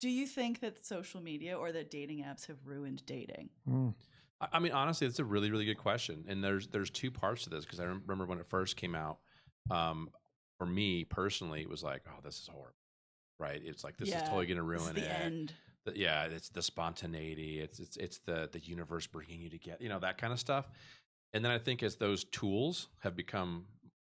Do you think that social media or that dating apps have ruined dating? I mean, honestly, it's a really, really good question. And there's two parts to this, because I remember when it first came out, for me personally, it was like, oh, this is horrible, right? It's like, this is totally going to ruin the it. End. Yeah, it's the spontaneity. It's the universe bringing you together, that kind of stuff. And then I think as those tools have become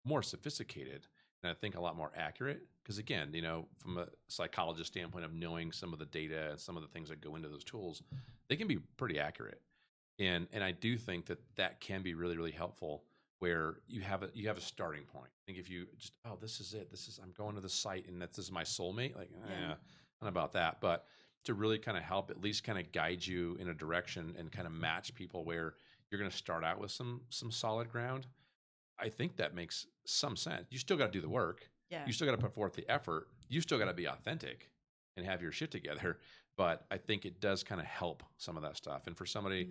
more sophisticated and I think a lot more accurate, because again, from a psychologist standpoint of knowing some of the data and some of the things that go into those tools, they can be pretty accurate. And I do think that can be really, really helpful, where you have a starting point. I think if you just, oh, this is it. I'm going to the site and this is my soulmate. Like, not about that, but to really kind of help, at least kind of guide you in a direction and kind of match people where you're going to start out with some solid ground. I think that makes some sense. You still got to do the work. Yeah. You still got to put forth the effort. You still got to be authentic and have your shit together. But I think it does kind of help some of that stuff. And for somebody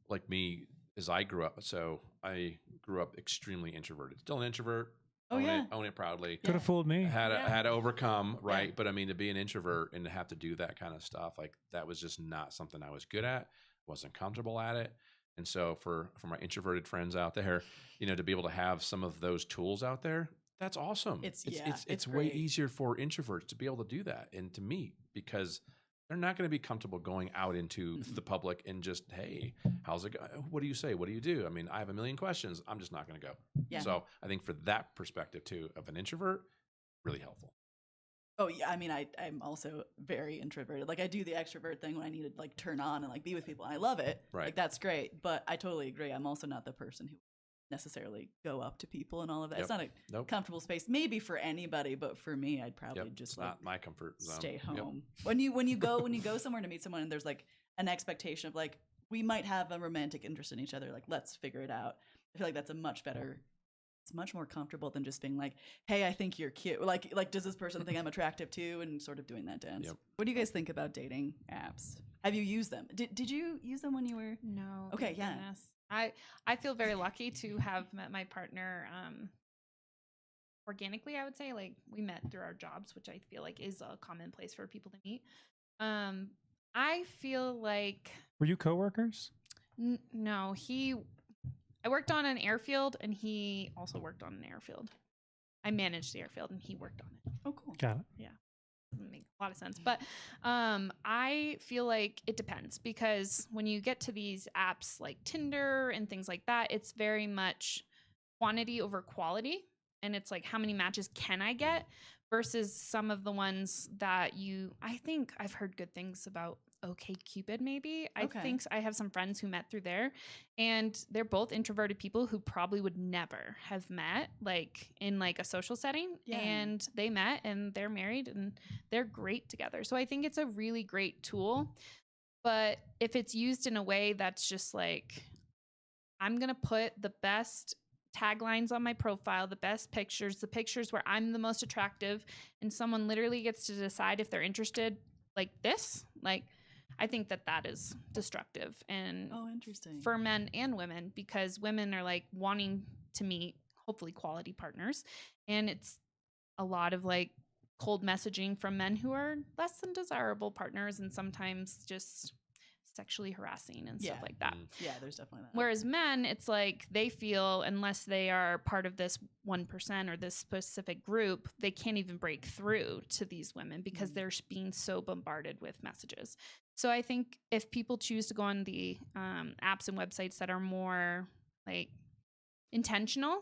like me, as I grew up, so I grew up extremely introverted. Still an introvert. Own it proudly. Could have fooled me. Had to overcome, right? Yeah. But I mean, to be an introvert and to have to do that kind of stuff, like that was just not something I was good at. Wasn't comfortable at it. And so for my introverted friends out there, to be able to have some of those tools out there, that's awesome. It's way easier for introverts to be able to do that and to meet, because they're not going to be comfortable going out into the public and just, hey, how's it going? What do you say? What do you do? I mean, I have a million questions. I'm just not going to go. Yeah. So I think for that perspective too, of an introvert, really helpful. Oh yeah, I mean, I'm also very introverted. Like I do the extrovert thing when I need to like turn on and like be with people. And I love it. Right. Like that's great. But I totally agree. I'm also not the person who necessarily go up to people and all of that. Yep. It's not a comfortable space. Maybe for anybody, but for me, I'd probably just like not my comfort zone. Stay home. Yep. When you go somewhere to meet someone and there's like an expectation of like we might have a romantic interest in each other. Like let's figure it out. I feel like that's it's much more comfortable than just being like, hey, I think you're cute. Like, does this person think I'm attractive too? And sort of doing that dance. Yep. What do you guys think about dating apps? Have you used them? Did you use them when you were? No. Okay, yeah. Goodness. I feel very lucky to have met my partner organically, I would say. Like we met through our jobs, which I feel like is a common place for people to meet. I feel like... Were you coworkers? No, I worked on an airfield, and he also worked on an airfield. I managed the airfield, and he worked on it. Oh, cool. Got it. Yeah. Doesn't make a lot of sense. But I feel like it depends, because when you get to these apps like Tinder and things like that, it's very much quantity over quality. And it's like, how many matches can I get versus some of the ones that I think I've heard good things about OkCupid maybe. I think I have some friends who met through there, and they're both introverted people who probably would never have met like in like a social setting. Yeah. And they met and they're married and they're great together. So I think it's a really great tool. But if it's used in a way that's just like, I'm going to put the best taglines on my profile, the best pictures, the pictures where I'm the most attractive, and someone literally gets to decide if they're interested like this, like I think that is destructive and interesting for men and women, because women are like wanting to meet hopefully quality partners, and it's a lot of like cold messaging from men who are less than desirable partners and sometimes just sexually harassing and stuff like that. Yeah, there's definitely that. Whereas men, it's like they feel unless they are part of this 1% or this specific group, they can't even break through to these women because they're being so bombarded with messages. So I think if people choose to go on the apps and websites that are more like intentional,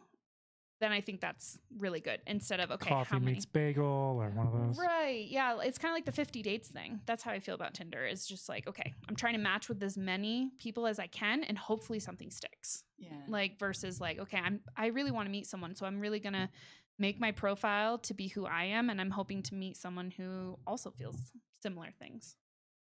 then I think that's really good instead of, okay, coffee how many? Meets bagel or one of those. Right. Yeah. It's kind of like the 50 dates thing. That's how I feel about Tinder. It's just like, okay, I'm trying to match with as many people as I can and hopefully something sticks. Yeah. Like versus like, okay, I really want to meet someone. So I'm really going to make my profile to be who I am. And I'm hoping to meet someone who also feels similar things.